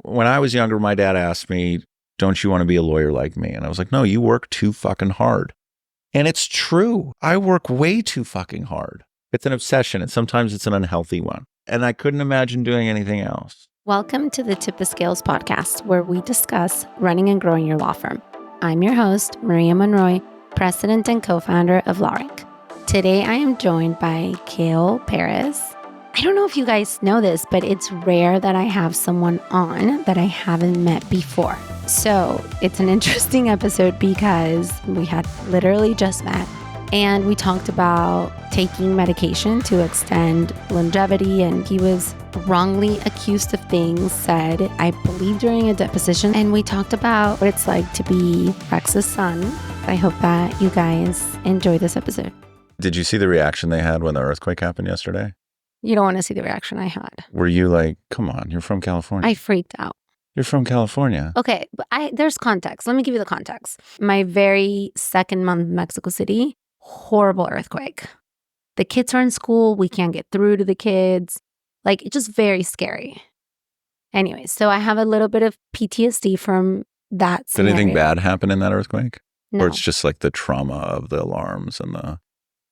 when I was younger, my dad asked me, don't you want to be a lawyer like me? And I was like, no, you work too fucking hard. And it's true. I work way too fucking hard. It's an obsession, and sometimes it's an unhealthy one. And I couldn't imagine doing anything else. Welcome to the Tip the Scales podcast, where we discuss running and growing your law firm. I'm your host, Maria Monroy, president and co-founder of LawRank. Today, I am joined by Khail Parris. I don't know if you guys know this, but it's rare that I have someone on that I haven't met before. So it's an interesting episode because we had literally just met and we talked about taking medication to extend longevity, and he was wrongly accused of things said, I believe, during a deposition. And we talked about what it's like to be Rex's son. I hope that you guys enjoy this episode. Did you see the reaction they had when the earthquake happened yesterday? You don't want to see the reaction I had. Were you like, come on, you're from California? I freaked out. You're from California. Okay, but there's context. Let me give you the context. My very second month in Mexico City, horrible earthquake. The kids are in school. We can't get through to the kids. Like, it's just very scary. Anyway, so I have a little bit of PTSD from that scenario. Did anything bad happen in that earthquake? No. Or it's just like the trauma of the alarms and the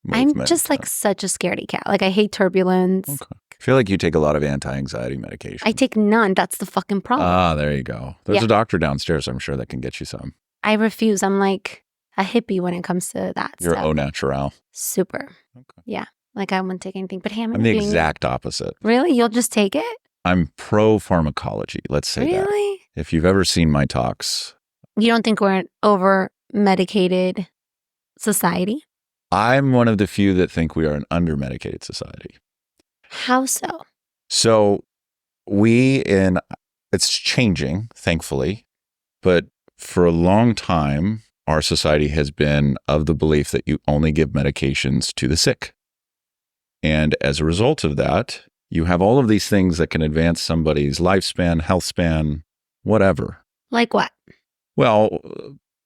movement? I'm just like such a scaredy cat. Like, I hate turbulence. Okay. I feel like you take a lot of anti-anxiety medication. I take none. That's the fucking problem. Ah, there you go. There's a doctor downstairs, I'm sure, that can get you some. I refuse. I'm like a hippie when it comes to that You're stuff. au naturel. Super. Okay. Yeah. Like, I wouldn't take anything. But hey, I'm the exact opposite. Really? You'll just take it? I'm pro pharmacology. Let's say that. Really? If you've ever seen my talks. You don't think we're an over-medicated society? I'm one of the few that think we are an under-medicated society. How so? So it's changing, thankfully, but for a long time, our society has been of the belief that you only give medications to the sick. And as a result of that, you have all of these things that can advance somebody's lifespan, health span, whatever. Like what? Well,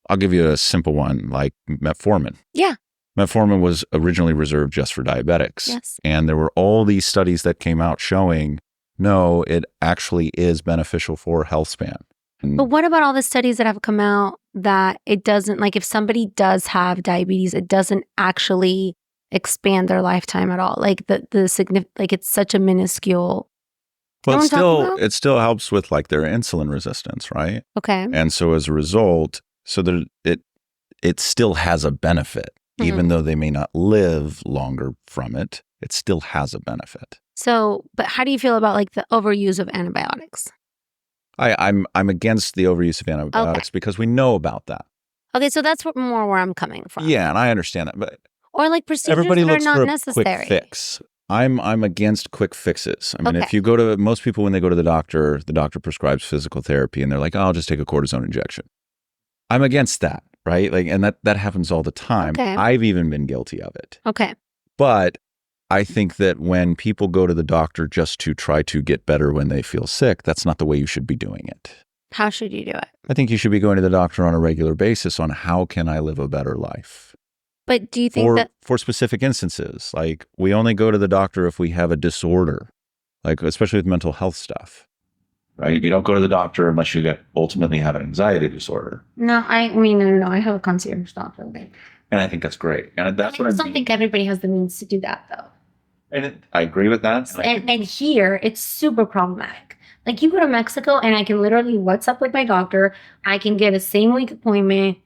I'll give you a simple one, like metformin. Yeah. Metformin was originally reserved just for diabetics. Yes. And there were all these studies that came out showing, no, it actually is beneficial for health span. But what about all the studies that have come out that it doesn't, like if somebody does have diabetes, it doesn't actually expand their lifetime at all? Like like it's such a minuscule. Well, it still helps with like their insulin resistance, right? Okay. And so as a result, it still has a benefit. Even though they may not live longer from it, it still has a benefit. So, but how do you feel about like the overuse of antibiotics? I'm against the overuse of antibiotics because we know about that. Okay, so that's more where I'm coming from. Yeah, and I understand that, but or like procedures everybody that looks are not for a necessary. quick fix. I'm against quick fixes. I mean, if you go to most people when they go to the doctor prescribes physical therapy, and they're like, "Oh, I'll just take a cortisone injection." I'm against that. Right? Like, and that happens all the time. Okay. I've even been guilty of it. Okay. But I think that when people go to the doctor just to try to get better when they feel sick, that's not the way you should be doing it. How should you do it? I think you should be going to the doctor on a regular basis on how can I live a better life. But do you think for specific instances, like we only go to the doctor if we have a disorder, like especially with mental health stuff. Right? You don't go to the doctor unless you ultimately have an anxiety disorder. No, I mean, no. I have a concierge doctor. And I think that's great. And that's what I don't think everybody has the means to do that, though. And I agree with that. And here, it's super problematic. Like, you go to Mexico, and I can literally WhatsApp with my doctor. I can get a same-week appointment.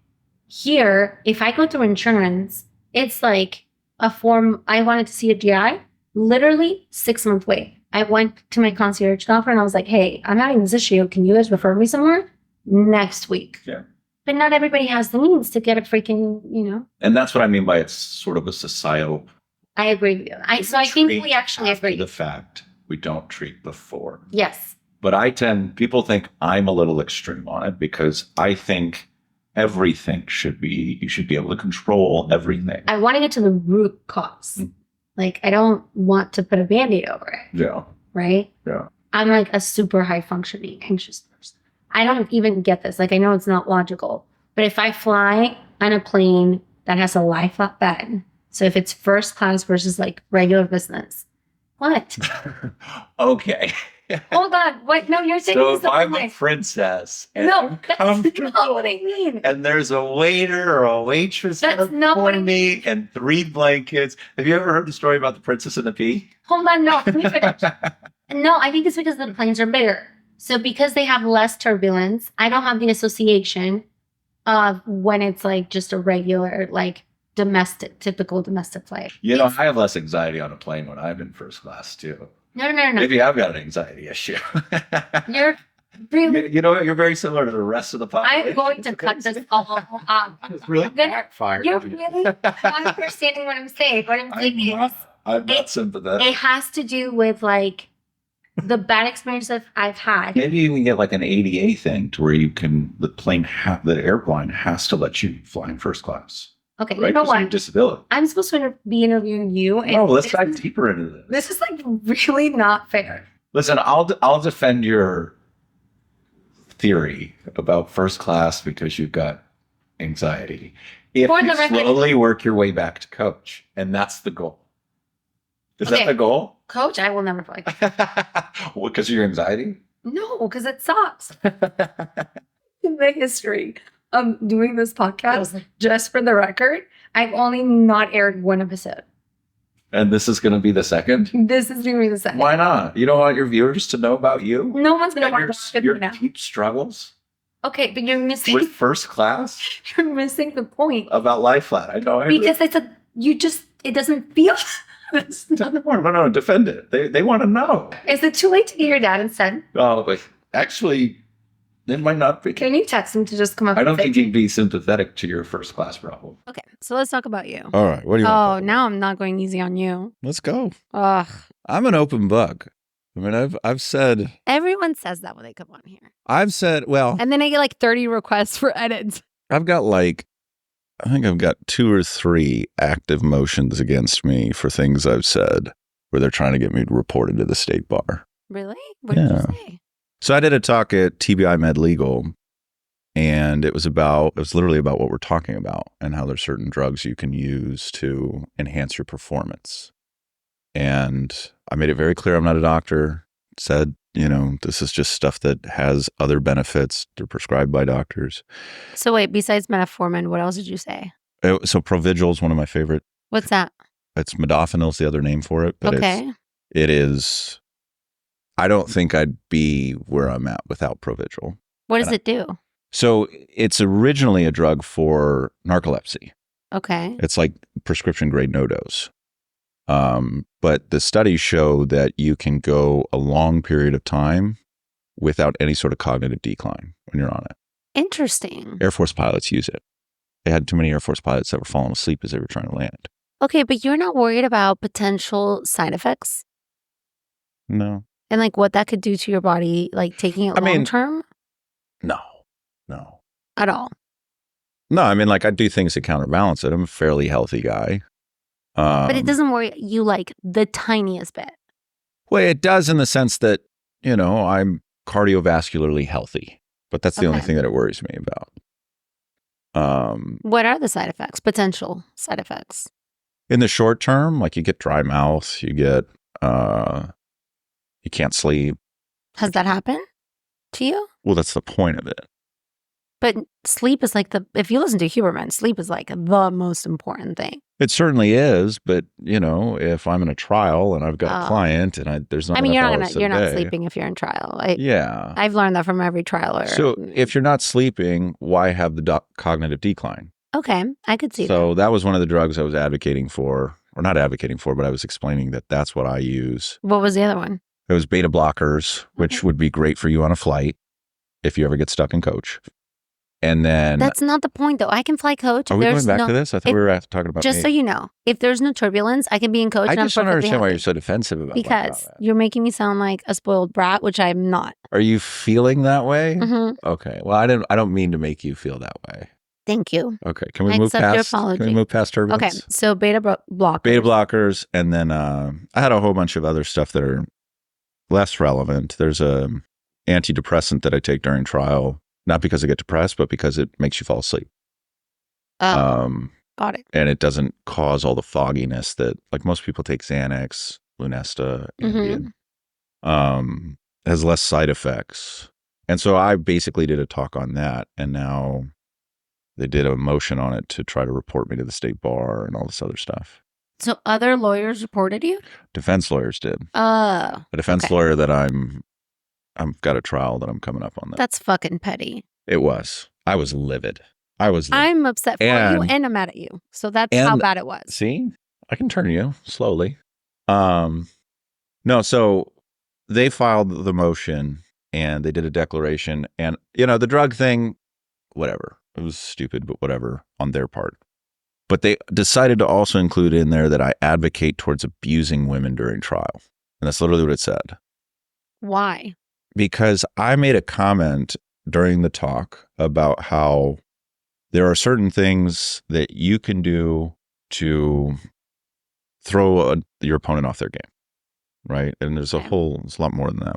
Here, if I go through insurance, it's like a form. I wanted to see a GI, literally 6-month wait. I went to my concierge doctor and I was like, hey, I'm having this issue. Can you guys refer me somewhere? Next week. Yeah. But not everybody has the means to get a freaking, And that's what I mean by it's sort of a societal. I agree with you. I think we actually agree. The fact we don't treat before. Yes. But people think I'm a little extreme on it because I think everything you should be able to control everything. I want to get to the root cause. Mm-hmm. Like, I don't want to put a Band-Aid over it. Yeah. Right? Yeah. I'm like a super high functioning anxious person. I don't even get this. Like, I know it's not logical, but if I fly on a plane that has a life up bed, so if it's first class versus like regular business, what? Okay. Hold on. Wait, no, you're taking So this if I'm away. a princess and No, I'm that's not comfortable what I mean. and there's a waiter or a waitress That's not what for I me and 3 blankets. Have you ever heard the story about the Princess and the Pea? Hold on, no. Let me finish. No, I think it's because the planes are bigger. So because they have less turbulence, I don't have the association of when it's like just a regular, like typical domestic flight. You know, I have less anxiety on a plane when I'm in first class too. No. Maybe I've got an anxiety issue. You're really. You know what? You're very similar to the rest of the population. I'm going to cut this all up. It's really I'm gonna- backfired. You're really not understanding what I'm saying. What I'm saying is, I'm not sympathetic. it has to do with like the bad experience that I've had. Maybe you can get like an ADA thing to where you can, the airline has to let you fly in first class. Okay, Right? you know Because of your what? disability. I'm supposed to be interviewing you, and No, let's dive deeper into this. this is like really not fair. Listen, I'll defend your theory about first class because you've got anxiety. If For the you record- slowly work your way back to coach, and that's the goal. Is Okay. that the goal? Coach, I will never fly. Because of your anxiety? No, because it sucks. In the history of doing this podcast, just for the record, I've only not aired one episode. And this is going to be the second? This is going to be the second. Why not? You don't want your viewers to know about you? No one's going to And watch your it now. deep struggles Okay, but you're missing. with first class You're missing the point about life flat. I know. because it doesn't feel. It's not- No, defend it. They want to know. Is it too late to get your dad instead? Oh, but actually, it might not be. Can you text him to just come up? I don't and think say- he'd be sympathetic to your first class problem. Okay, so let's talk about you. All right. What do you want? Oh, to talk now I'm not going easy on you. about? Let's go. Ugh. I'm an open book. I mean, I've said, Everyone says that when they come on here. well, And then I get like 30 requests for edits. I've got I think I've got 2 or 3 active motions against me for things I've said where they're trying to get me reported to the state bar. Really? What did Yeah. you say? So I did a talk at TBI Med Legal, and it was literally about what we're talking about and how there's certain drugs you can use to enhance your performance. And I made it very clear I'm not a doctor. Said, this is just stuff that has other benefits. They're prescribed by doctors. So wait, besides metformin, what else did you say? So Provigil is one of my favorite. What's that? It's modafinil is the other name for it, but Okay. it is. I don't think I'd be where I'm at without Provigil. What does And it do? So it's originally a drug for narcolepsy. Okay. It's like prescription grade no dose. But the studies show that you can go a long period of time without any sort of cognitive decline when you're on it. Interesting. Air Force pilots use it. They had too many Air Force pilots that were falling asleep as they were trying to land. Okay, but you're not worried about potential side effects No. and like what that could do to your body, like taking it I mean- long term No. at all. No, I mean, I do things to counterbalance it. I'm a fairly healthy guy. But it doesn't worry you like the tiniest bit. Well, it does in the sense that, I'm cardiovascularly healthy, but that's the only Okay. thing that it worries me about. What are the side effects? Potential side effects. In the short term, you get dry mouth, you get, you can't sleep. Has that happened to you? Well, that's the point of it. But sleep is like if you listen to Huberman, sleep is like the most important thing. It certainly is, but if I'm in a trial and I've got a client and there's not enough hours you're a not day, sleeping if you're in trial. Yeah. I've learned that from every trial. So if you're not sleeping, why have the cognitive decline? Okay, I could see that. So that was one of the drugs I was advocating for, or not advocating for, but I was explaining that that's what I use. What was the other one? It was beta blockers, which would be great for you on a flight if you ever get stuck in coach. And then That's not the point, though. I can fly coach. are we going back to this? I thought we were talking about Just me. so you know, if there's no turbulence, I can be in coach. I and I'm just don't perfectly understand why happy. you're so defensive about Because that. you're making me sound like a spoiled brat, which I'm not. Are you feeling that way? Mm-hmm. Okay. Well, I don't mean to make you feel that way. Thank you. Okay. Can we I move accept your past? Can apology. we move past turbulence? Okay, so beta blockers. Beta blockers, and then I had a whole bunch of other stuff that are less relevant. There's a antidepressant that I take during trial, not because I get depressed, but because it makes you fall asleep. Oh, got it. And it doesn't cause all the fogginess that, most people take Xanax, Lunesta, Mhm. Ambien. has less side effects. And so I basically did a talk on that. And now they did a motion on it to try to report me to the state bar and all this other stuff. So other lawyers reported you? Defense lawyers did. Oh. A defense lawyer that I've got a trial that I'm coming up on that. That's fucking petty. It was. I was livid. I'm upset for you and I'm mad at you. So that's how bad it was. See? I can turn you slowly. No, so they filed the motion and they did a declaration. And, the drug thing, whatever. It was stupid, but whatever on their part. But they decided to also include in there that I advocate towards abusing women during trial. And that's literally what it said. Why? Because I made a comment during the talk about how there are certain things that you can do to throw your opponent off their game, right? And there's a lot more than that.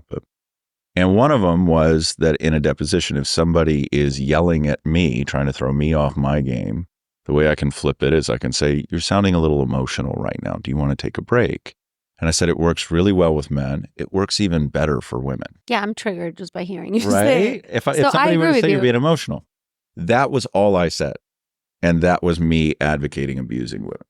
And one of them was that in a deposition, if somebody is yelling at me, trying to throw me off my game, the way I can flip it is I can say, you're sounding a little emotional right now. Do you want to take a break? And I said, it works really well with men. It works even better for women. Yeah, I'm triggered just by hearing you say it. If somebody were to say you're being emotional, that was all I said. And that was me advocating abusing women.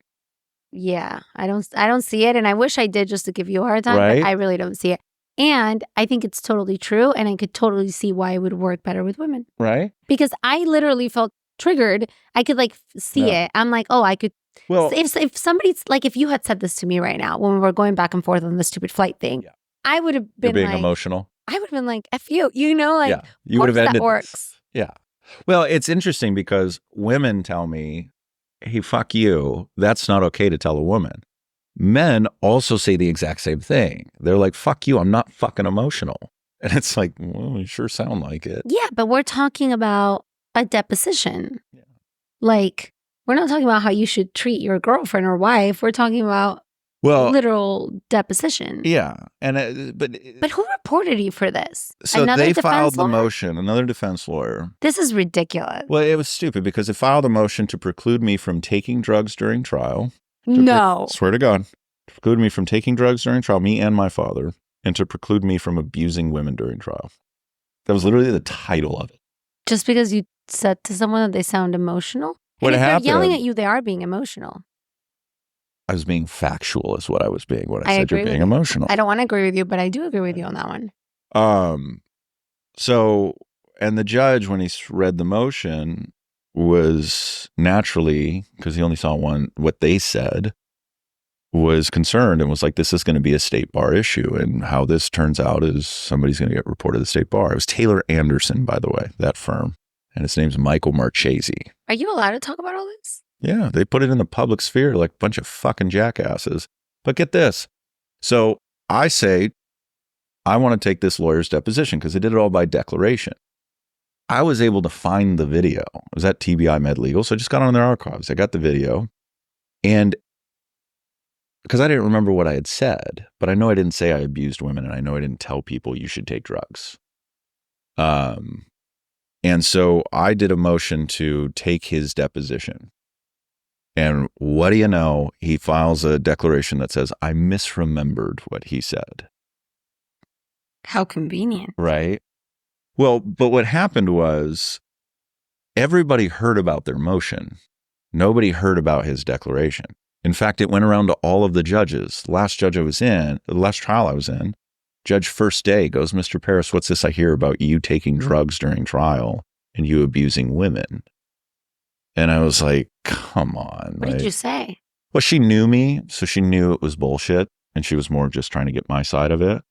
Yeah, I don't see it. And I wish I did just to give you a hard time, right? But I really don't see it. And I think it's totally true. And I could totally see why it would work better with women. Right. Because I literally felt triggered. I could see it. I'm like, oh, I could. Well, if somebody's if you had said this to me right now when we were going back and forth on the stupid flight thing, I would have been being emotional. I would have been like, F you, you would have ended that works. This. Yeah. Well, it's interesting because women tell me, hey, fuck you. That's not okay to tell a woman. Men also say the exact same thing. They're like, fuck you. I'm not fucking emotional. And it's like, well, you sure sound like it. Yeah, but we're talking about a deposition. Yeah. We're not talking about how you should treat your girlfriend or wife. We're talking about literal deposition. Yeah. And but who reported you for this? So they filed the motion, another defense lawyer. This is ridiculous. Well, it was stupid because they filed a motion to preclude me from taking drugs during trial. No. Swear to God. To preclude me from taking drugs during trial, me and my father, and to preclude me from abusing women during trial. That was literally the title of it. Just because you said to someone that they sound emotional? What happened? If they're yelling at you, they are being emotional. I was being factual is what I was being when I said you're being emotional. I don't want to agree with you, but I do agree with you on that one. So, and the judge, when he read the motion, was naturally, because he only saw one, what they said, was concerned and was like, this is going to be a state bar issue. And how this turns out is somebody's going to get reported to the state bar. It was Taylor Anderson, by the way, that firm. And his name's Michael Marchese. Are you allowed to talk about all this? Yeah, they put it in the public sphere like a bunch of fucking jackasses. But get this. So I say, I want to take this lawyer's deposition because they did it all by declaration. I was able to find the video. I was at TBI Med Legal, so I just got on their archives. I got the video. And because I didn't remember what I had said, but I know I didn't say I abused women, and I know I didn't tell people you should take drugs. And so I did a motion to take his deposition. And what do you know? He files a declaration that says, I misremembered what he said. How convenient. Right? Well, but what happened was everybody heard about their motion. Nobody heard about his declaration. In fact, it went around to all of the judges. The last trial I was in, judge first day goes, Mr. Parris, what's this I hear about you taking drugs during trial and you abusing women? And I was like, come on. What did you say? Well, she knew me, so she knew it was bullshit, and she was more just trying to get my side of it.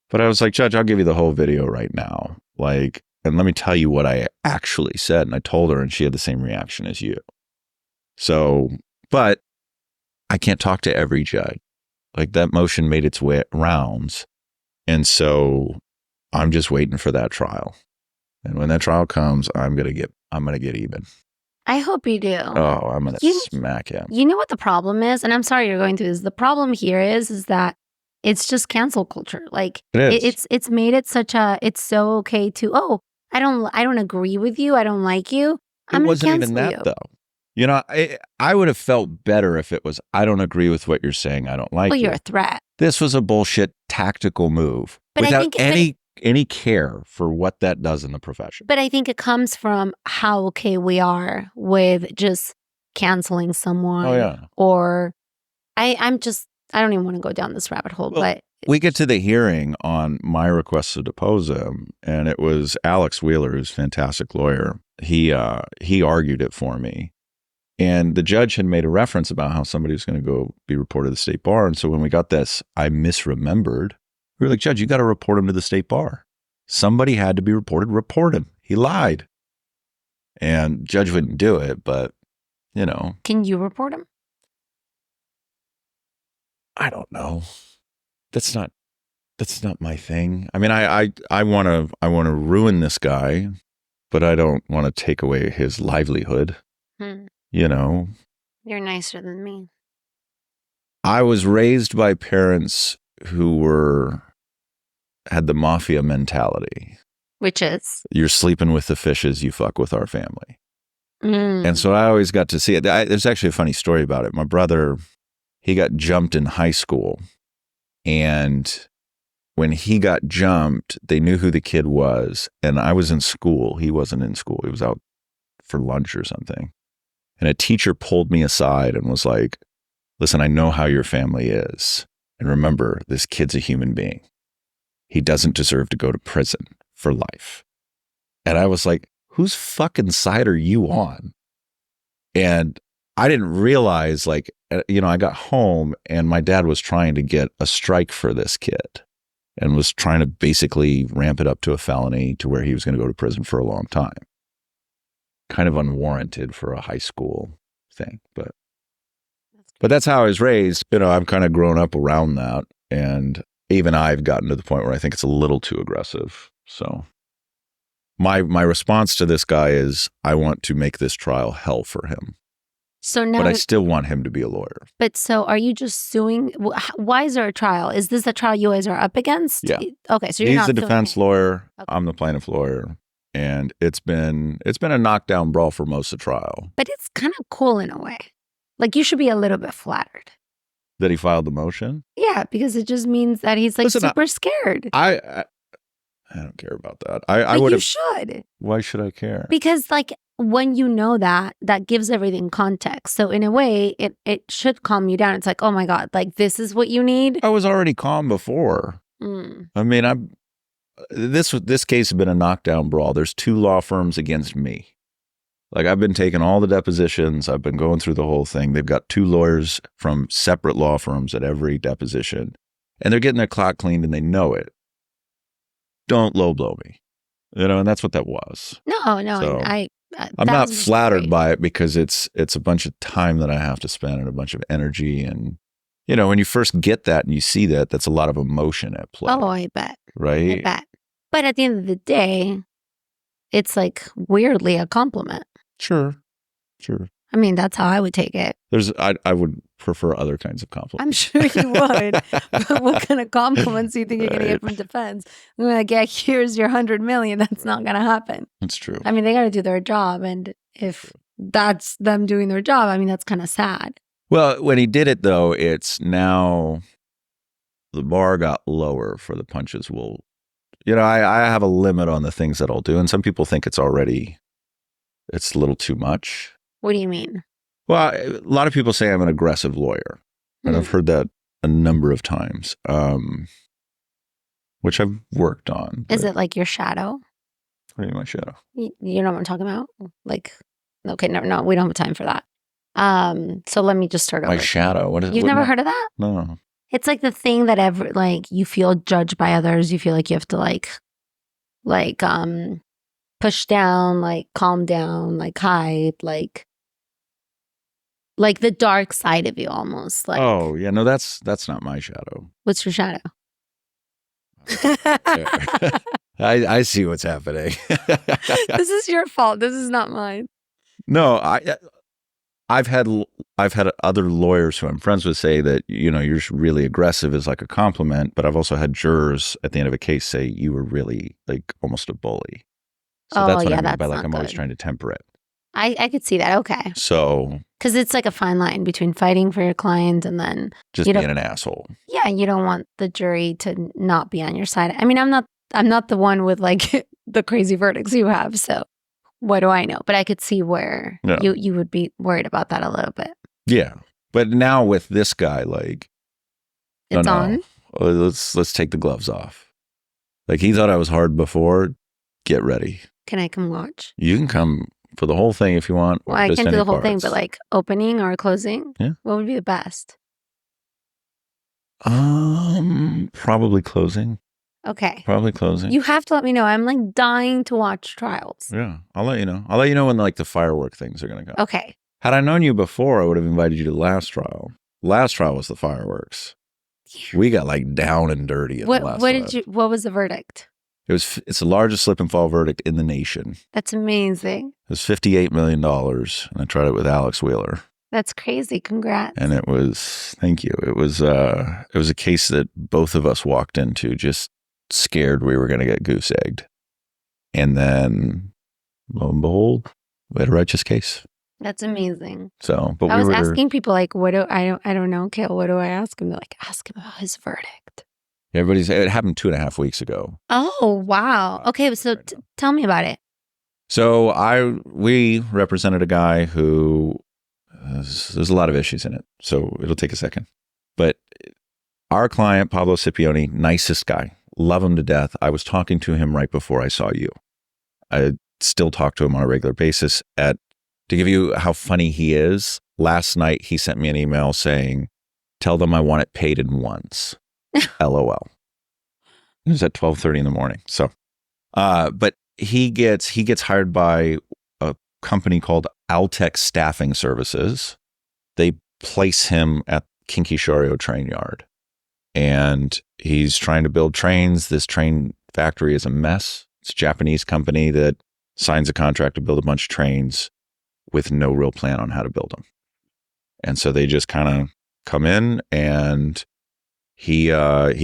But I was like, Judge, I'll give you the whole video right now. And let me tell you what I actually said. And I told her, and she had the same reaction as you. So, but I can't talk to every judge. That motion made its way rounds. And so I'm just waiting for that trial. And when that trial comes, I'm going to get even. I hope you do. Oh, I'm going to smack him. You know what the problem is? And I'm sorry you're going through this. The problem here is that it's just cancel culture. It is. It's made it it's so okay to, I don't agree with you. I don't like you. I'm going to cancel you. It wasn't even that though. I would have felt better if it was, I don't agree with what you're saying. I don't like you. Well, you're a threat. This was a bullshit tactical move. But without any any care for what that does in the profession. But I think it comes from how okay we are with just canceling someone. Oh, yeah. Or I don't even want to go down this rabbit hole, Well, but we get to the hearing on my request to depose him, and it was Alex Wheeler, who's a fantastic lawyer. He argued it for me. And the judge had made a reference about how somebody was going to go be reported to the state bar. And so when we got this, I misremembered. We were like, Judge, you got to report him to the state bar. Somebody had to be reported. Report him. He lied. And judge wouldn't do it, but, can you report him? I don't know. That's not my thing. I mean, I want to ruin this guy, but I don't want to take away his livelihood. You're nicer than me. I was raised by parents who had the mafia mentality. Which is? You're sleeping with the fishes, you fuck with our family. And so I always got to see it. There's actually a funny story about it. My brother, he got jumped in high school. And when he got jumped, they knew who the kid was. And I was in school. He wasn't in school. He was out for lunch or something. And a teacher pulled me aside and was like, listen, I know how your family is. And remember, this kid's a human being. He doesn't deserve to go to prison for life. And I was like, whose fucking side are you on? And I didn't realize, I got home and my dad was trying to get a strike for this kid and was trying to basically ramp it up to a felony to where he was going to go to prison for a long time. Kind of unwarranted for a high school thing, but that's how I was raised. I've kind of grown up around that, and even I've gotten to the point where I think it's a little too aggressive. So my response to this guy is I want to make this trial hell for him. So now, but I still want him to be a lawyer. But so are you just suing? Why is there a trial? Is this a trial you guys are up against? Yeah. Okay, so you're not He's the defense him. lawyer. Okay. I'm the plaintiff lawyer. And it's been a knockdown brawl for most of the trial. But it's kind of cool in a way. Like, you should be a little bit flattered. That he filed the motion? Yeah, because it just means that he's super scared. I don't care about that. I would have. You should. Why should I care? Because when you know that gives everything context. So in a way, it should calm you down. It's like, oh my God, this is what you need. I was already calm before. I mean, this case has been a knockdown brawl. There's 2 law firms against me. I've been taking all the depositions. I've been going through the whole thing. They've got 2 lawyers from separate law firms at every deposition. And they're getting their clock cleaned and they know it. Don't low blow me. And that's what that was. No. So, I'm not flattered by it because it's a bunch of time that I have to spend and a bunch of energy. And, when you first get that and you see that, that's a lot of emotion at play. Oh, I bet. Right? I bet. But at the end of the day, it's weirdly a compliment. Sure. I mean, that's how I would take it. I would prefer other kinds of compliments. I'm sure you would. But what kind of compliments do you think you're going to get from defense? I'm like, yeah, here's your 100 million. That's not going to happen. That's true. I mean, they got to do their job. And if that's them doing their job, I mean, that's kind of sad. Well, when he did it, though, it's now the bar got lower for the punches. I have a limit on the things that I'll do. And some people think it's a little too much. What do you mean? Well, a lot of people say I'm an aggressive lawyer. And I've heard that a number of times, which I've worked on. Is it like your shadow? What do you mean my shadow? You know what I'm talking about? Okay, no, we don't have time for that. So let me just start over. My shadow? What is it? You've never heard of that? No. It's the thing that you feel judged by others. You feel like you have to push down, calm down, hide, the dark side of you almost. Oh, yeah. No, that's not my shadow. What's your shadow? I see what's happening. This is your fault. This is not mine. No, I've had other lawyers who I'm friends with say that, you're really aggressive is like a compliment, but I've also had jurors at the end of a case say you were really almost a bully. So that's what I mean by I'm always trying to temper it. I could see that. Okay. So. Because it's a fine line between fighting for your client and then. Just being an asshole. Yeah. You don't want the jury to not be on your side. I mean, I'm not I'm not the one with like the crazy verdicts you have. So what do I know? But I could see where Yeah. you would be worried about that a little bit. Yeah. But now with this guy, like, It's no, on. let's take the gloves off. Like, he thought I was hard before. Get ready. Can I come watch? You can come for the whole thing if you want. Or Well, I just can't do any the whole thing, parts. but like opening or closing. Yeah. What would be the best? Probably closing. Okay. Probably closing. You have to let me know. I'm like dying to watch trials. Yeah, I'll let you know. I'll let you know when like the firework things are gonna go. Okay. Had I known you before, I would have invited you to the last trial. Last trial was the fireworks. We got like down and dirty in the last one. What was the verdict? It's the largest slip and fall verdict in the nation. That's amazing. It was $58 million, and I tried it with Alex Wheeler. That's crazy. Congrats. And it was, thank you. It was a case that both of us walked into just scared we were going to get goose egged. And then, lo and behold, we had a righteous case. That's amazing. So, but I was asking people like, I don't know, Khail, what do I ask him? They're like, ask him about his verdict. It happened 2.5 weeks ago. Oh, wow. Okay, so tell me about it. So we represented a guy who, there's a lot of issues in it. So it'll take a second. But our client, Pablo Scipione, nicest guy, love him to death. I was talking to him right before I saw you. I still talk to him on a regular basis. To give you how funny he is, last night he sent me an email saying, tell them I want it paid in ones. LOL. It was at 12:30 in the morning. So, but he gets hired by a company called Altec Staffing Services. They place him at Kinky Shorio train yard, and he's trying to build trains. This train factory is a mess. It's a Japanese company that signs a contract to build a bunch of trains with no real plan on how to build them. And so they just kind of come in, and he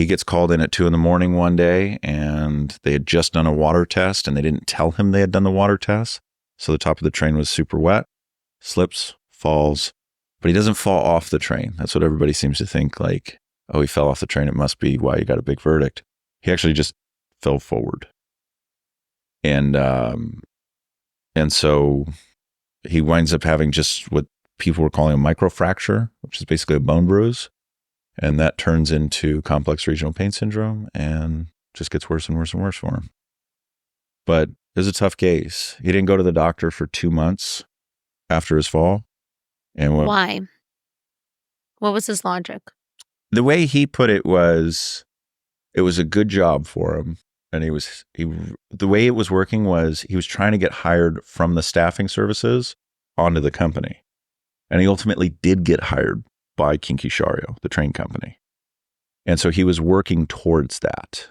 gets called in at 2 a.m. one day, and they had just done a water test, and they didn't tell him they had done the water test. So the top of the train was super wet, slips, falls, but he doesn't fall off the train. That's what everybody seems to think, like, oh, he fell off the train. It must be why you got a big verdict. He actually just fell forward. And so he winds up having just what people were calling a microfracture, which is basically a bone bruise. And that turns into complex regional pain syndrome and just gets worse and worse and worse for him. But it was a tough case. He didn't go to the doctor for 2 months after his fall. And why? What was his logic? The way he put it was a good job for him. And the way it was working was he was trying to get hired from the staffing services onto the company. And he ultimately did get hired by Kinky Shorio, the train company. And so he was working towards that.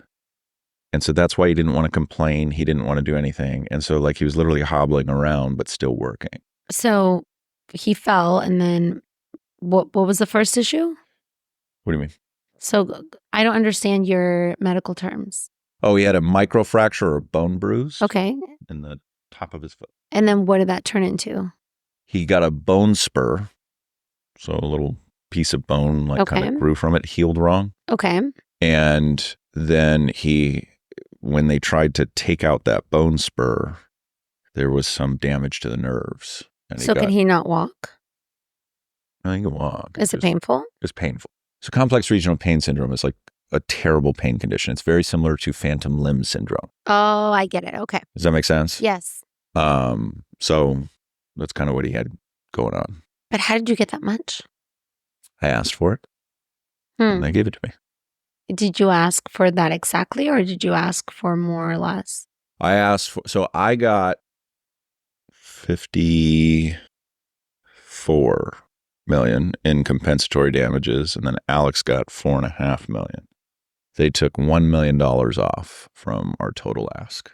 And so that's why he didn't want to complain. He didn't want to do anything. And so like he was literally hobbling around, but still working. So he fell, and then what was the first issue? What do you mean? So I don't understand your medical terms. Oh, he had a microfracture or bone bruise. Okay. In the top of his foot. And then what did that turn into? He got a bone spur. So a little piece of bone kind of grew from it, healed wrong. Okay. And then when they tried to take out that bone spur, there was some damage to the nerves. And so can he not walk? No, he can walk. Is it painful? It's painful. So complex regional pain syndrome is like a terrible pain condition. It's very similar to phantom limb syndrome. Oh, I get it. Okay. Does that make sense? Yes. So that's kind of what he had going on. But how did you get that much? I asked for it. And they gave it to me. Did you ask for that exactly, or did you ask for more or less? So I got 54 million in compensatory damages, and then Alex got 4.5 million. They took $1 million off from our total ask.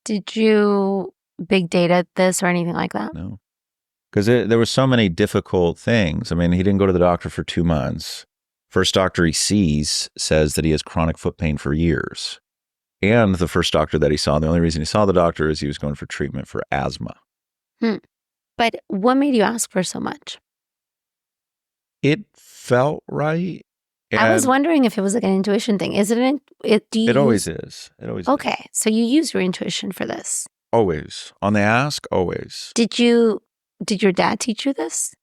Did you big data this or anything like that? No. Because there were so many difficult things. I mean, he didn't go to the doctor for 2 months. First doctor he sees says that he has chronic foot pain for years. And the first doctor that he saw, the only reason he saw the doctor is he was going for treatment for asthma. But what made you ask for so much? It felt right. I was wondering if it was like an intuition thing. Is it? It always is. It always is. Okay, so you use your intuition for this. Always. On the ask, always. Did your dad teach you this?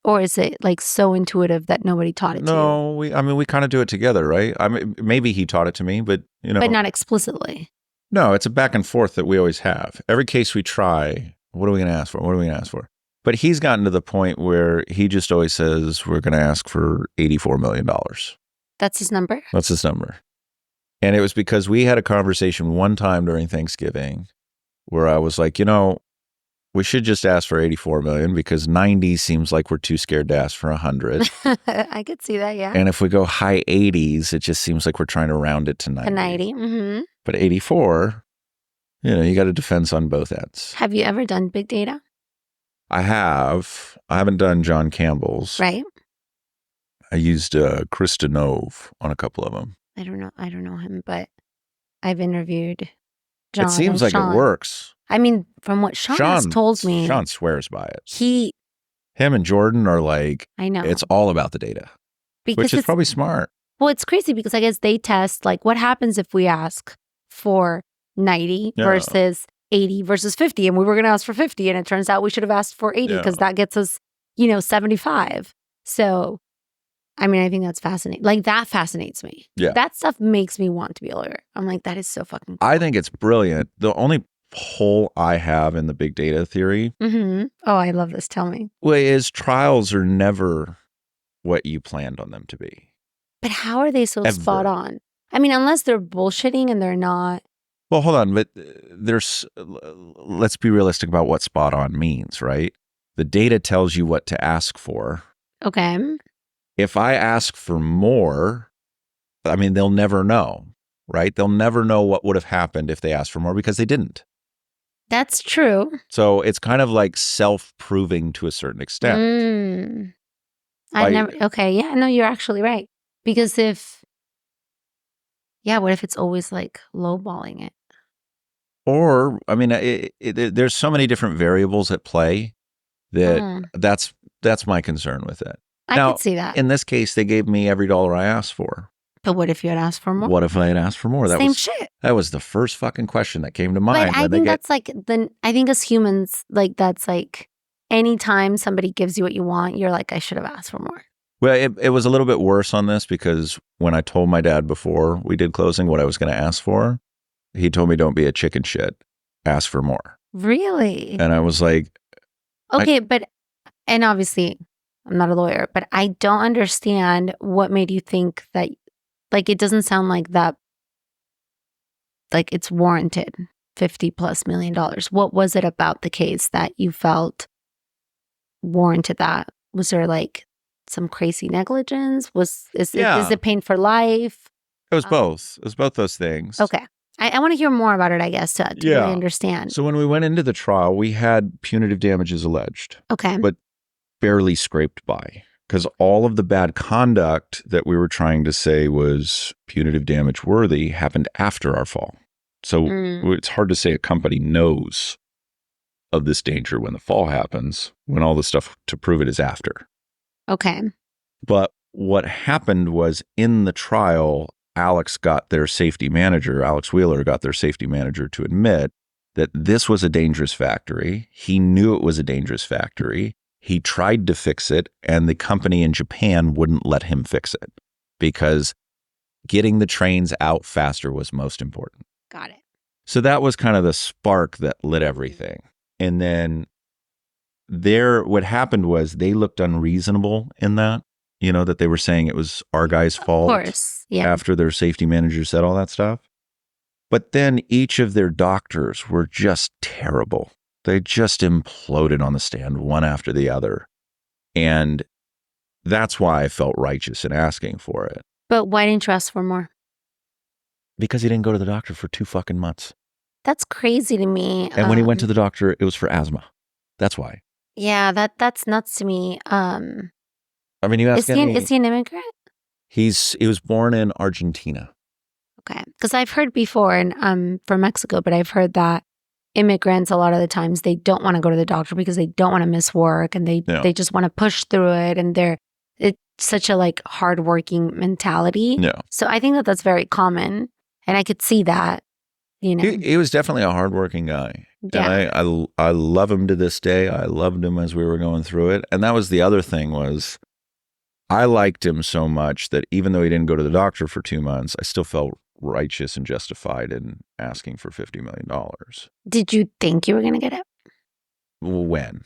Or is it like so intuitive that nobody taught it to you? No, we kind of do it together, right? I mean, maybe he taught it to me, but But not explicitly. No, it's a back and forth that we always have. Every case we try, what are we going to ask for? What are we going to ask for? But he's gotten to the point where he just always says, we're going to ask for $84 million. That's his number? That's his number. And it was because we had a conversation one time during Thanksgiving where I was like, we should just ask for 84 million because 90 seems like we're too scared to ask for 100. I could see that, yeah. And if we go high 80s, it just seems like we're trying to round it to 90. To 90, mm-hmm. But 84, you got a defense on both ends. Have you ever done big data? I have. I haven't done John Campbell's. Right. I used Chris Denove on a couple of them. I don't know him, but I've interviewed John. It seems like Sean. It works. I mean, from what Sean has told me. Sean swears by it. Him and Jordan are like, I know. It's all about the data. Which is probably smart. Well, it's crazy because I guess they test like what happens if we ask for 90 versus 80 versus 50. And we were going to ask for 50. And it turns out we should have asked for 80 because that gets us, 75. So, I mean, I think that's fascinating. Like that fascinates me. Yeah. That stuff makes me want to be a lawyer. I'm like, that is so fucking cool. I think it's brilliant. The only hole I have in the big data theory. Mm-hmm. Oh, I love this. Tell me. Well, is trials are never what you planned on them to be. But how are they so spot on? I mean, unless they're bullshitting and they're not. Well, hold on. But let's be realistic about what spot on means, right? The data tells you what to ask for. Okay. If I ask for more, I mean, they'll never know, right? They'll never know what would have happened if they asked for more because they didn't. That's true. So it's kind of like self-proving to a certain extent. Okay. Yeah, no, you're actually right. Because what if it's always like lowballing it? Or, I mean, there's so many different variables at play that that's my concern with it. I could see that. In this case, they gave me every dollar I asked for. But what if you had asked for more? What if I had asked for more? Same shit. That was the first fucking question that came to mind. But I think that's like, I think as humans, like that's like anytime somebody gives you what you want, you're like, I should have asked for more. Well, it was a little bit worse on this because when I told my dad before we did closing what I was going to ask for, he told me, don't be a chicken shit. Ask for more. Really? And I was like... Okay, and obviously I'm not a lawyer, but I don't understand what made you think that, like, it doesn't sound like that, like it's warranted $50+ million. What was it about the case that you felt warranted that? Was there like some crazy negligence? Is it pain for life? It was both. It was both those things. Okay. I want to hear more about it, I guess, to really understand. So when we went into the trial, we had punitive damages alleged. Okay. But barely scraped by because all of the bad conduct that we were trying to say was punitive damage worthy happened after our fall. So it's hard to say a company knows of this danger when the fall happens, when all the stuff to prove it is after. Okay. But what happened was in the trial, Alex Wheeler got their safety manager to admit that this was a dangerous factory. He knew it was a dangerous factory. He tried to fix it, and the company in Japan wouldn't let him fix it because getting the trains out faster was most important. Got it. So that was kind of the spark that lit everything. And then what happened was they looked unreasonable in that. That they were saying it was our guy's fault. Of course, yeah. After their safety manager said all that stuff. But then each of their doctors were just terrible. They just imploded on the stand one after the other. And that's why I felt righteous in asking for it. But why didn't you ask for more? Because he didn't go to the doctor for 2 fucking months. That's crazy to me. And when he went to the doctor, it was for asthma. That's why. Yeah, that's nuts to me. I mean, you ask is he an immigrant? He was born in Argentina. Okay. Because I've heard before, and I'm from Mexico, but I've heard that immigrants, a lot of the times, they don't want to go to the doctor because they don't want to miss work and they just want to push through it. And such a like hardworking mentality. Yeah. So I think that that's very common. And I could see that, you know. He was definitely a hardworking guy. Yeah. And I love him to this day. I loved him as we were going through it. And that was the other thing was I liked him so much that even though he didn't go to the doctor for 2 months, I still felt righteous and justified in asking for $50 million. Did you think you were going to get it When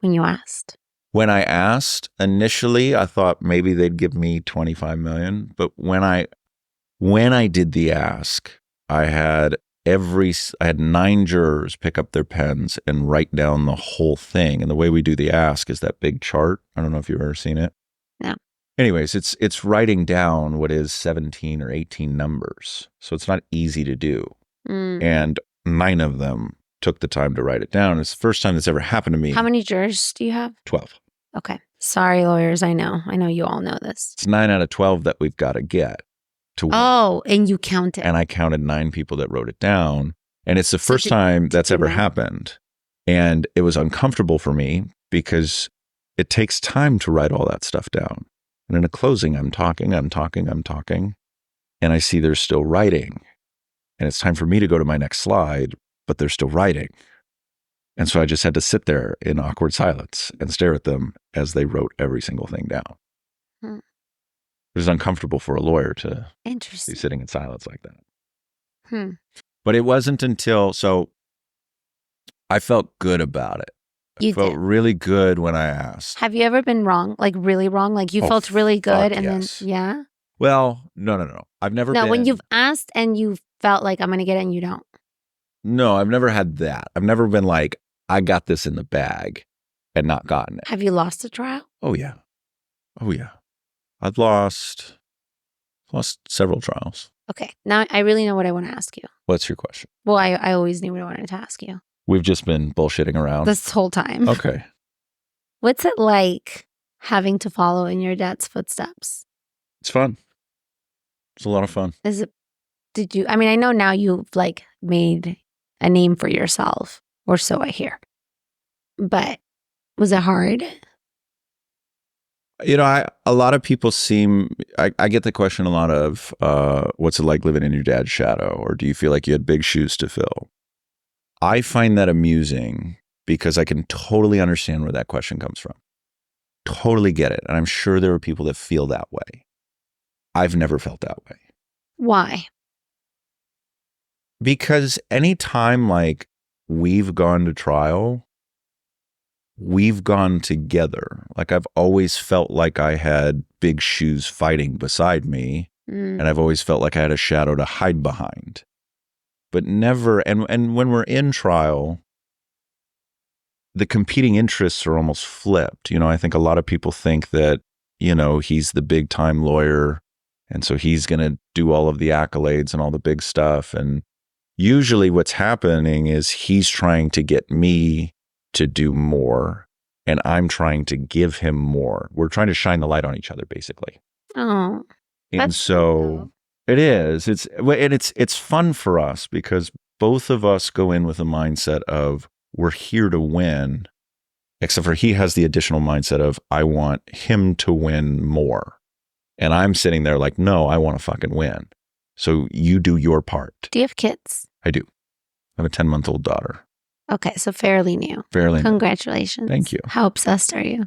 you asked? When I asked initially, I thought maybe they'd give me 25 million. But when I did the ask, I had 9 jurors pick up their pens and write down the whole thing. And the way we do the ask is that big chart. I don't know if you've ever seen it. No. Anyways, it's writing down what is 17 or 18 numbers. So it's not easy to do. And 9 of them took the time to write it down. It's the first time that's ever happened to me. How many jurors do you have? 12. Okay. Sorry, lawyers. I know you all know this. It's 9 out of 12 that we've got to get to win. Oh, and you counted. And I counted 9 people that wrote it down. And it's the first time that's ever happened. And it was uncomfortable for me because it takes time to write all that stuff down. And in a closing, I'm talking. And I see they're still writing. And it's time for me to go to my next slide, but they're still writing. And so I just had to sit there in awkward silence and stare at them as they wrote every single thing down. It was uncomfortable for a lawyer to be sitting in silence like that. But it wasn't until, so I felt good about it. I felt really good when I asked. Have you ever been wrong? Like really wrong? Like you felt really good and yes. then, yeah? Well, no. I've never been. No, when you've asked and you felt like I'm going to get it and you don't. No, I've never had that. I've never been like, I got this in the bag and not gotten it. Have you lost a trial? Oh, yeah. I've lost several trials. Okay. Now I really know what I want to ask you. What's your question? Well, I always knew what I wanted to ask you. We've just been bullshitting around. This whole time. Okay. What's it like having to follow in your dad's footsteps? It's fun. It's a lot of fun. I know now you've like made a name for yourself, or so I hear. But was it hard? You know, a lot of people I get the question a lot of, what's it like living in your dad's shadow? Or do you feel like you had big shoes to fill? I find that amusing because I can totally understand where that question comes from. Totally get it. And I'm sure there are people that feel that way. I've never felt that way. Why? Because anytime like we've gone to trial, we've gone together. Like I've always felt like I had big shoes fighting beside me. And I've always felt like I had a shadow to hide behind. But never, and when we're in trial, the competing interests are almost flipped. You know, I think a lot of people think that, you know, he's the big time lawyer. And so he's going to do all of the accolades and all the big stuff. And usually what's happening is he's trying to get me to do more. And I'm trying to give him more. We're trying to shine the light on each other, basically. Oh, and so it is. It's fun for us because both of us go in with a mindset of we're here to win, except for he has the additional mindset of I want him to win more. And I'm sitting there like, no, I want to fucking win. So you do your part. Do you have kids? I do. I have a 10-month-old daughter. Okay, so fairly new. Congratulations. Thank you. How obsessed are you?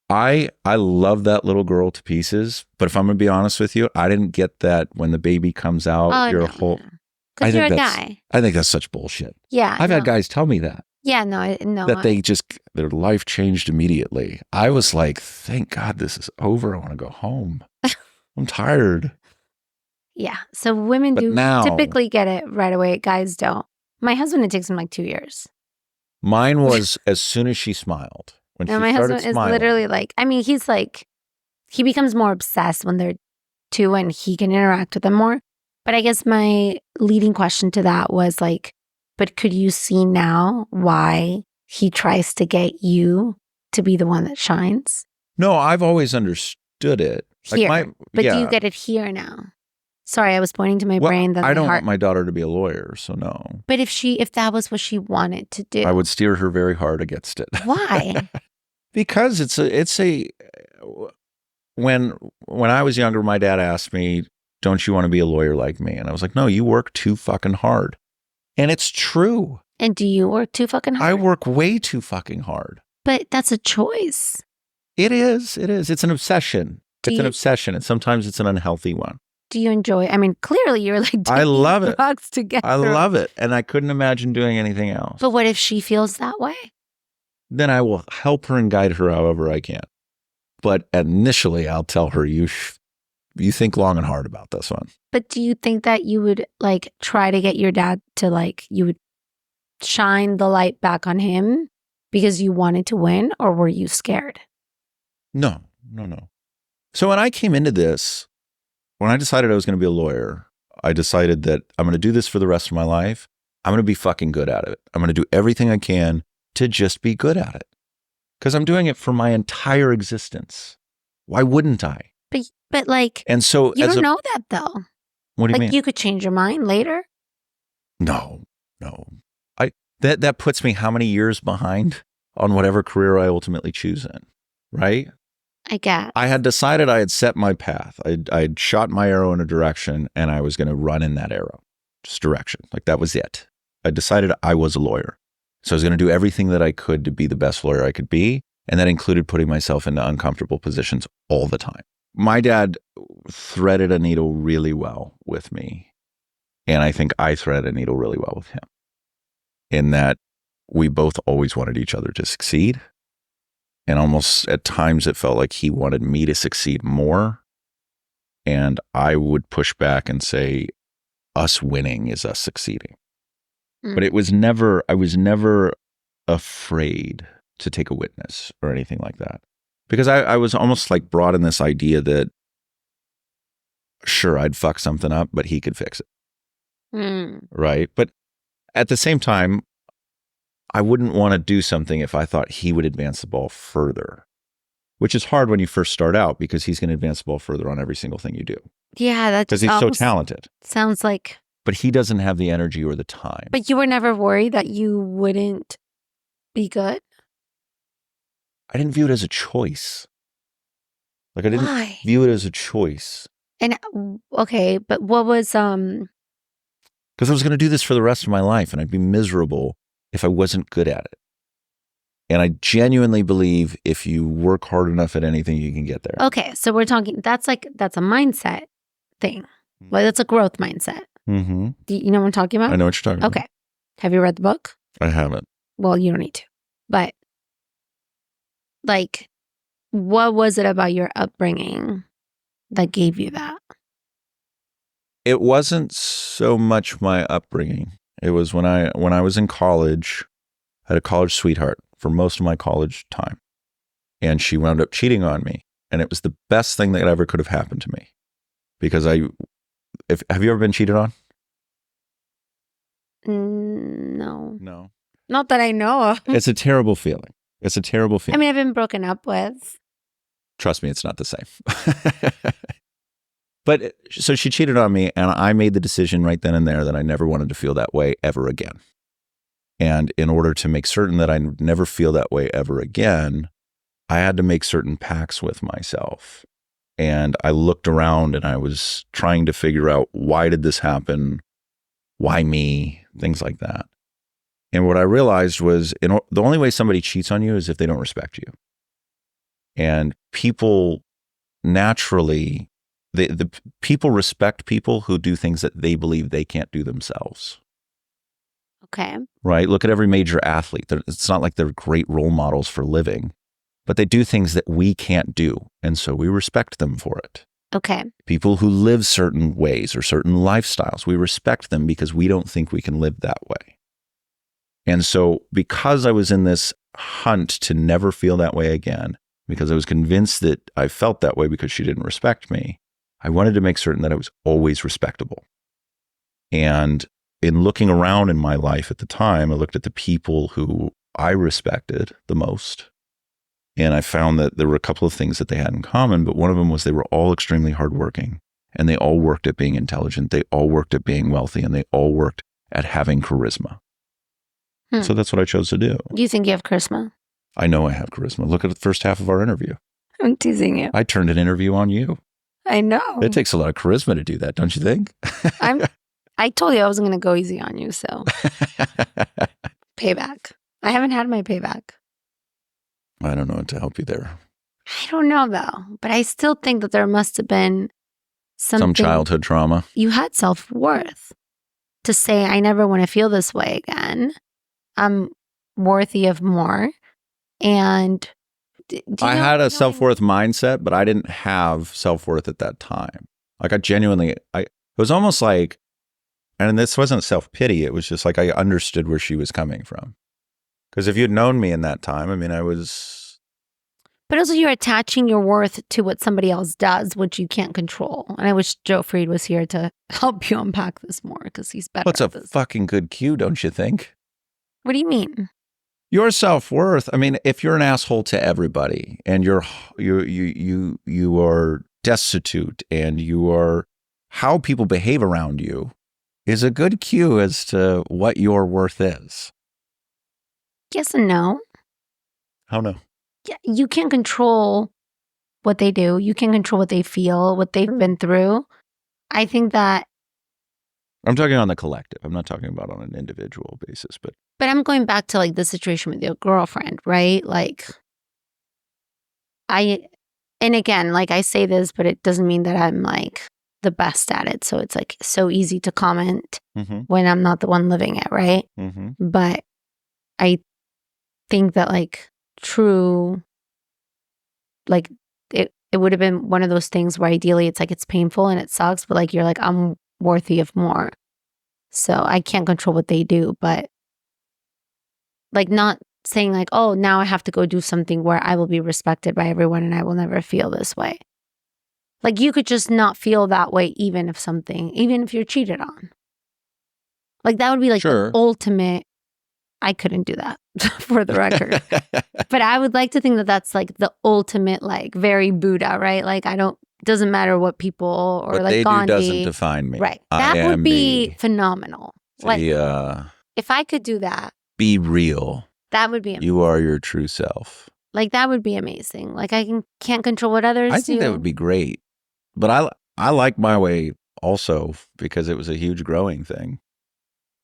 I love that little girl to pieces, but if I'm going to be honest with you, I didn't get that when the baby comes out. Because you're a guy. I think that's such bullshit. Yeah. I've had guys tell me that. Yeah, no. That their life changed immediately. I was like, thank God this is over. I want to go home. I'm tired. Yeah. So women typically get it right away. Guys don't. My husband, it takes him like 2 years. Mine was as soon as she smiled. When she my started husband smiling. is literally like, I mean, he's like, he becomes more obsessed when they're 2 and he can interact with them more. But I guess my leading question to that was like, but could you see now why he tries to get you to be the one that shines? No, I've always understood it. Here. Do you get it here now? Sorry, I was pointing to my brain. I don't want my daughter to be a lawyer, so no. But if that was what she wanted to do, I would steer her very hard against it. Why? Because it's a when I was younger, my dad asked me, don't you want to be a lawyer like me? And I was like, no, you work too fucking hard. And it's true. And do you work too fucking hard? I work way too fucking hard. But that's a choice. It is. It's an obsession. An obsession. And sometimes it's an unhealthy one. Do you enjoy? I mean, clearly you're like taking I love it. drugs together. I love it. And I couldn't imagine doing anything else. But what if she feels that way? Then I will help her and guide her however I can. But initially, I'll tell her, you think long and hard about this one. But do you think that you would like try to get your dad to like, you would shine the light back on him because you wanted to win, or were you scared? No. So when I came into this, when I decided I was going to be a lawyer, I decided that I'm going to do this for the rest of my life. I'm going to be fucking good at it. I'm going to do everything I can to just be good at it. Because I'm doing it for my entire existence. Why wouldn't I? But like, and so you don't know that though. What do you mean? You could change your mind later. No. That puts me how many years behind on whatever career I ultimately choose in, right? I guess. I had decided I had set my path. I'd shot my arrow in a direction and I was going to run in that arrow. Just direction. Like that was it. I decided I was a lawyer. So I was going to do everything that I could to be the best lawyer I could be. And that included putting myself into uncomfortable positions all the time. My dad threaded a needle really well with me. And I think I threaded a needle really well with him. In that we both always wanted each other to succeed. And almost at times it felt like he wanted me to succeed more. And I would push back and say, us winning is us succeeding. But I was never afraid to take a witness or anything like that. Because I was almost like brought in this idea that, sure, I'd fuck something up, but he could fix it. Right? But at the same time, I wouldn't want to do something if I thought he would advance the ball further, which is hard when you first start out because he's going to advance the ball further on every single thing you do. Yeah, that's because he's so talented. Sounds like. But he doesn't have the energy or the time. But you were never worried that you wouldn't be good? I didn't view it as a choice. Like I didn't view it as a choice. And okay, but what was Because I was going to do this for the rest of my life and I'd be miserable if I wasn't good at it. And I genuinely believe if you work hard enough at anything, you can get there. Okay, so we're talking, that's a mindset thing. Like that's a growth mindset. Mm-hmm. Do you know what I'm talking about? I know what you're talking about. Okay. Have you read the book? I haven't. Well, you don't need to. But like, what was it about your upbringing that gave you that? It wasn't so much my upbringing. It was when I was in college, I had a college sweetheart for most of my college time. And she wound up cheating on me. And it was the best thing that ever could have happened to me. Because have you ever been cheated on? No. No. Not that I know of. It's a terrible feeling. I mean, I've been broken up with. Trust me, it's not the same. But so she cheated on me and I made the decision right then and there that I never wanted to feel that way ever again. And in order to make certain that I never feel that way ever again, I had to make certain pacts with myself. And I looked around and I was trying to figure out, why did this happen? Why me? Things like that. And what I realized was the only way somebody cheats on you is if they don't respect you. And people naturally, the people respect people who do things that they believe they can't do themselves. Okay. Right? Look at every major athlete. It's not like they're great role models for living, but they do things that we can't do. And so we respect them for it. Okay. People who live certain ways or certain lifestyles, we respect them because we don't think we can live that way. And so because I was in this hunt to never feel that way again, because I was convinced that I felt that way because she didn't respect me, I wanted to make certain that I was always respectable. And in looking around in my life at the time, I looked at the people who I respected the most. And I found that there were a couple of things that they had in common, but one of them was they were all extremely hardworking. And they all worked at being intelligent. They all worked at being wealthy. And they all worked at having charisma. So that's what I chose to do. You think you have charisma? I know I have charisma. Look at the first half of our interview. I'm teasing you. I turned an interview on you. I know. It takes a lot of charisma to do that, don't you think? I told you I wasn't going to go easy on you, so payback. I haven't had my payback. I don't know what to help you there. I don't know though, but I still think that there must have been Some childhood trauma. You had self-worth to say, I never want to feel this way again. I'm worthy of more. And I had a self-worth mindset, but I didn't have self-worth at that time. Like it was almost like, and this wasn't self-pity. It was just like I understood where she was coming from. Because if you'd known me in that time, I mean, But also you're attaching your worth to what somebody else does, which you can't control. And I wish Joe Fried was here to help you unpack this more because he's better What's a at this. fucking good cue, don't you think? What do you mean? Your self-worth. I mean, if you're an asshole to everybody and you are destitute and you are how people behave around you is a good cue as to what your worth is. Yes and no. How no? Yeah, you can't control what they do. You can't control what they feel, what they've been through. I think that. I'm talking on the collective. I'm not talking about on an individual basis, but I'm going back to like the situation with your girlfriend, right? Like and again, like I say this, but it doesn't mean that I'm like the best at it. So it's like so easy to comment when I'm not the one living it, right? But I think that like true, like it would have been one of those things where ideally it's like it's painful and it sucks, but like you're like, I'm worthy of more. So I can't control what they do, but like not saying like, oh, now I have to go do something where I will be respected by everyone and I will never feel this way. Like you could just not feel that way even if you're cheated on. Like that would be like the ultimate. I couldn't do that for the record. But I would like to think that that's like the ultimate, like very Buddha, right? Like doesn't matter what people or what like they Gandhi. do doesn't define me. Right. That would be phenomenal. Like if I could do that. Be real. That would be amazing. You are your true self. Like that would be amazing. Like I can't control what others do. I think that would be great. But I like my way also because it was a huge growing thing.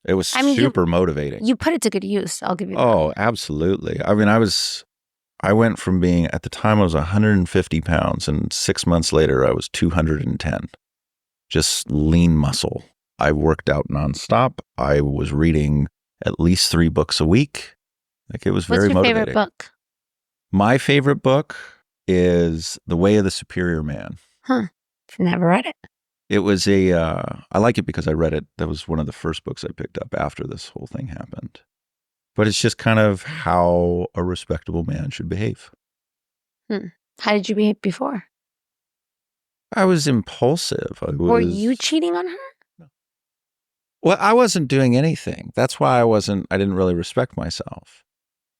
It was super motivating. You put it to good use. I'll give you that. Oh, absolutely. I mean, I went from being, at the time I was 150 pounds and 6 months later I was 210. Just lean muscle. I worked out nonstop. I was reading at least 3 books a week. Like it was very motivating. What's your favorite book? My favorite book is The Way of the Superior Man. Huh. Never read it. It was I like it because I read it. That was one of the first books I picked up after this whole thing happened. But it's just kind of how a respectable man should behave. How did you behave before? I was impulsive. Were you cheating on her? No. Well, I wasn't doing anything. That's why I didn't really respect myself.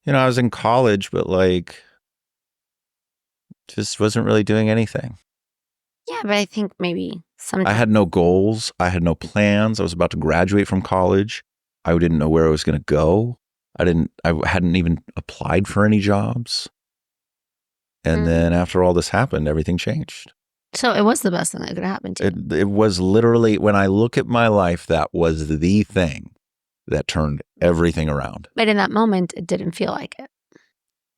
You know, I was in college, but like, just wasn't really doing anything. Yeah, but I think maybe sometimes. I had no goals. I had no plans. I was about to graduate from college. I didn't know where I was going to go. I hadn't even applied for any jobs. And then after all this happened, everything changed. So it was the best thing that could happen to you. It was literally, when I look at my life, that was the thing that turned everything around. But in that moment, it didn't feel like it.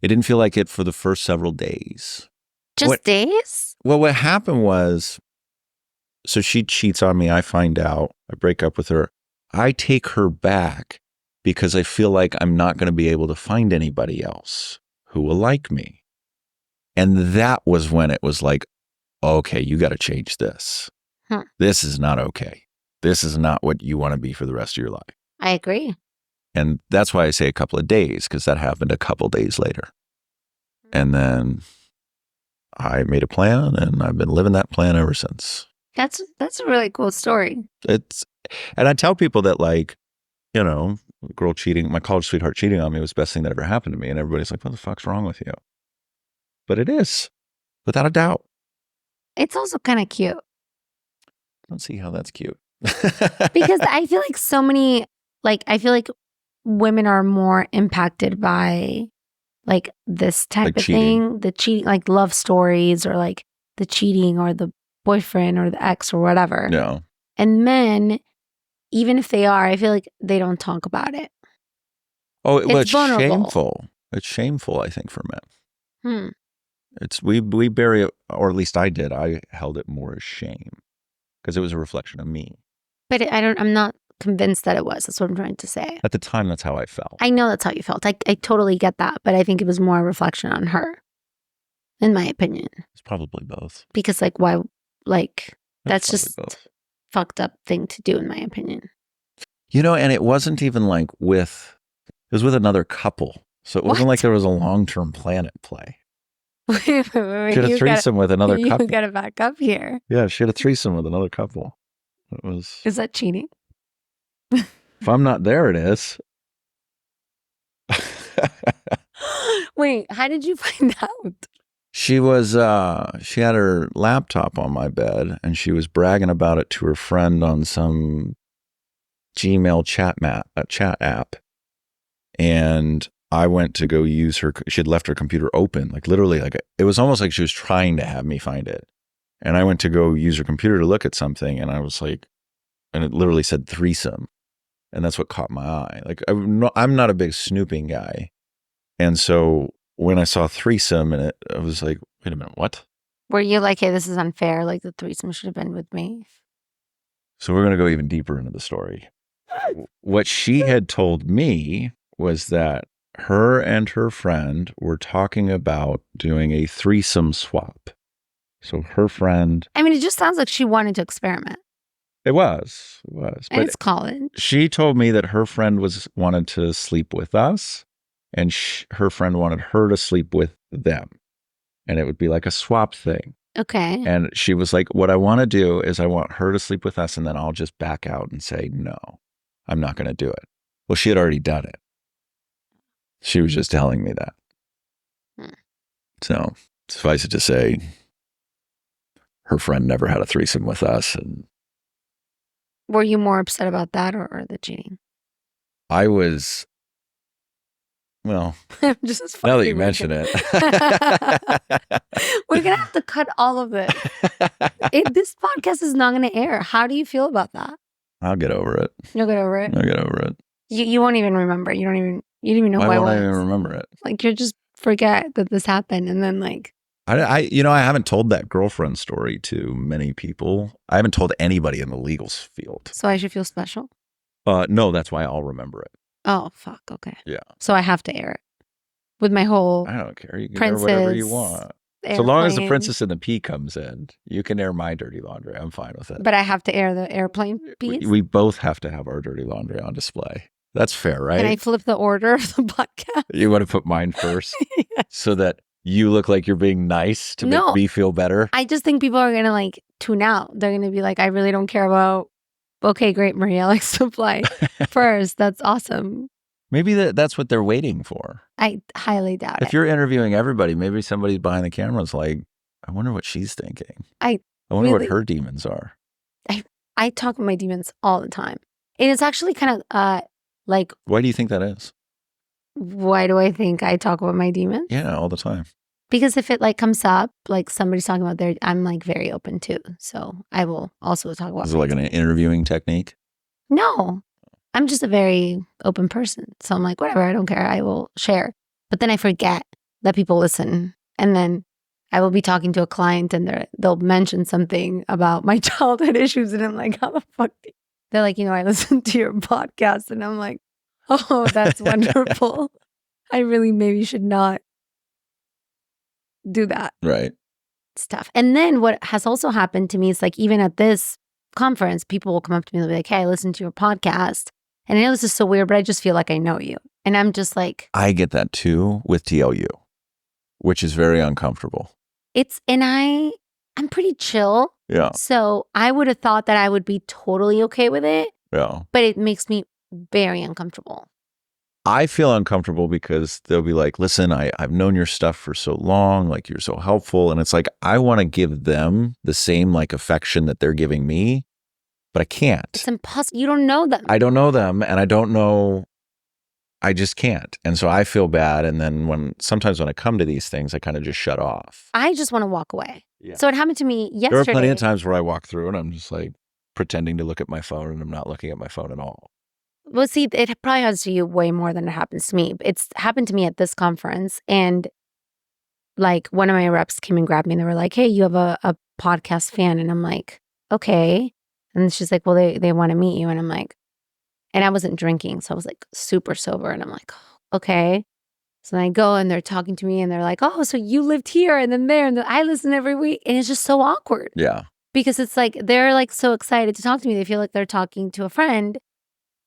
It didn't feel like it for the first several days. Days? Well, what happened was, so she cheats on me. I find out. I break up with her. I take her back because I feel like I'm not going to be able to find anybody else who will like me. And that was when it was like, okay, you got to change this. This is not okay. This is not what you want to be for the rest of your life. I agree. And that's why I say a couple of days, because that happened a couple of days later. And then I made a plan and I've been living that plan ever since. That's a really cool story. And I tell people that, like, you know, girl cheating, my college sweetheart cheating on me was the best thing that ever happened to me. And everybody's like, what the fuck's wrong with you? But it is, without a doubt. It's also kind of cute. I don't see how that's cute. Because I feel like I feel like women are more impacted by like this type Like of cheating. thing, the cheating, like love stories or like the cheating or the boyfriend or the ex or whatever. No. And men, even if they are, I feel like they don't talk about it. Oh, well, It's it's vulnerable. shameful. It's shameful, I think, for men. Hmm. It's we bury it, or at least I did. I held it more as shame because it was a reflection of me. But I'm not convinced that it was. That's what I'm trying to say. At the time, that's how I felt. I know that's how you felt. I totally get that. But I think it was more a reflection on her, in my opinion. It's probably both. Because like, why, like, that's Probably just both. fucked up thing to do, in my opinion. You know, and it wasn't even like it was with another couple. So it wasn't What? like there was a long-term plan at play. Wait, She had a threesome with another couple. You gotta back up here. Yeah, she had a threesome with another couple. It was. Is that cheating? If I'm not there, it is. Wait, how did you find out? She had her laptop on my bed and she was bragging about it to her friend on some Gmail chat app. And I went to go use she had left her computer open, like literally, like it was almost like she was trying to have me find it. And I went to go use her computer to look at something and I was like, and it literally said threesome. And that's what caught my eye. Like I'm not a big snooping guy. And so when I saw threesome in it, I was like, wait a minute, what? Were you like, hey, this is unfair. Like the threesome should have been with me. So we're going to go even deeper into the story. What she had told me was that her and her friend were talking about doing a threesome swap. So her friend. I mean, it just sounds like she wanted to experiment. It was. And But it's college. she told me that her friend wanted to sleep with us and her friend wanted her to sleep with them. And it would be like a swap thing. Okay. And she was like, what I want to do is I want her to sleep with us and then I'll just back out and say, no, I'm not going to do it. Well, she had already done it. She was just telling me that. So suffice it to say, her friend never had a threesome with us. And were you more upset about that or the cheating? I was, well, just as now that you mention it. We're going to have to cut all of this. This podcast is not going to air. How do you feel about that? I'll get over it. You'll get over it? I'll get over it. You won't even remember. You didn't even know who I was. Why won't I even remember it? Like, you'll just forget that this happened and then like. I haven't told that girlfriend story to many people. I haven't told anybody in the legal field. So I should feel special? No, that's why I'll remember it. Oh, fuck. Okay. Yeah. So I have to air it with my whole. I don't care. You can air whatever you want. So long as the Princess and the Pea comes in, you can air my dirty laundry. I'm fine with it. But I have to air the airplane piece? We both have to have our dirty laundry on display. That's fair, right? Can I flip the order of the podcast? You want to put mine first Yes. So that you look like you're being nice to make me feel better? I just think people are going to like tune out. They're going to be like, I really don't care about, okay, great, Maria likes to fly first. That's awesome. Maybe that's what they're waiting for. I highly doubt it. If you're interviewing everybody, maybe somebody behind the camera is like, I wonder what she's thinking. I wonder what her demons are. I talk with my demons all the time. And it's actually kind of like. Why do you think that is? Why do I think I talk about my demons? Yeah, all the time. Because if it like comes up, like somebody's talking about I'm like very open too. So I will also talk about. Is it like an interviewing technique? No, I'm just a very open person. So I'm like, whatever, I don't care. I will share. But then I forget that people listen. And then I will be talking to a client and they'll mention something about my childhood issues. And I'm like, how the fuck? They're like, I listened to your podcast. And I'm like, oh, that's wonderful. I really maybe should not do that. Right. It's tough. And then what has also happened to me is like, even at this conference, people will come up to me and they'll be like, hey, I listened to your podcast. And I know this is so weird, but I just feel like I know you. And I'm just like. I get that too with TLU, which is very uncomfortable. I'm pretty chill. Yeah. So I would have thought that I would be totally okay with it. Yeah. But it makes me very uncomfortable. I feel uncomfortable because they'll be like, listen, I've known your stuff for so long, like you're so helpful. And it's like, I want to give them the same like affection that they're giving me, but I can't. It's impossible. You don't know them. I don't know them and I don't know I just can't. And so I feel bad. And then sometimes when I come to these things, I kind of just shut off. I just want to walk away. Yeah. So it happened to me yesterday. There are plenty of times where I walk through and I'm just like pretending to look at my phone and I'm not looking at my phone at all. Well, see, it probably happens to you way more than it happens to me. It's happened to me at this conference. And like one of my reps came and grabbed me and they were like, hey, you have a podcast fan. And I'm like, okay. And she's like, well, they want to meet you. And I'm like, and I wasn't drinking. So I was like super sober. And I'm like, oh, okay. So then I go and they're talking to me and they're like, oh, so you lived here and then there. And I listen every week. And it's just so awkward. Yeah. Because it's like, they're like so excited to talk to me. They feel like they're talking to a friend.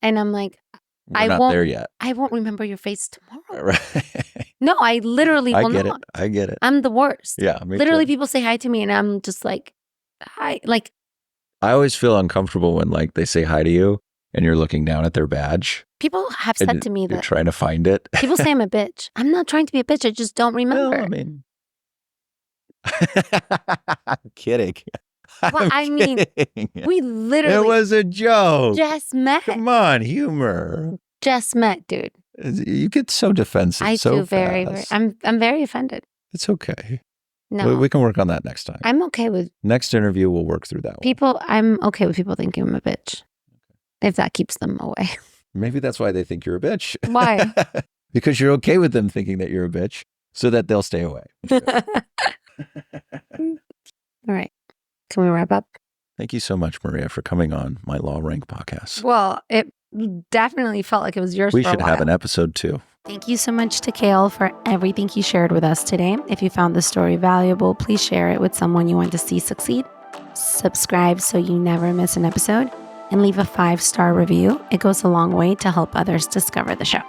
And I'm like, We're not there yet. I won't remember your face tomorrow. Right. No, I literally will not. I get it. I'm the worst. Yeah. Me Literally, too. people say hi to me and I'm just like, hi. Like, I always feel uncomfortable when like they say hi to you and you're looking down at their badge. people have said to me You're that trying to find it. people say I'm a bitch. I'm not trying to be a bitch. I just don't remember. Well, I mean, I'm kidding. Well, I mean, we It literally was a joke. just met. Come on, humor. Just met, dude. You get so defensive. I so do very. fast. I'm very offended. It's okay. No, We can work on that next time. I'm okay with Next interview, we'll work through that one. people. I'm okay with people thinking I'm a bitch, if that keeps them away. Maybe that's why they think you're a bitch. Why? Because you're okay with them thinking that you're a bitch so that they'll stay away. All right. Can we wrap up? Thank you so much, Maria, for coming on my LawRank podcast. Well, it definitely felt like it was yours. We for a should have while. an episode 2. Thank you so much to Khail for everything he shared with us today. If you found this story valuable, please share it with someone you want to see succeed. Subscribe so you never miss an episode, and leave a 5-star review. It goes a long way to help others discover the show.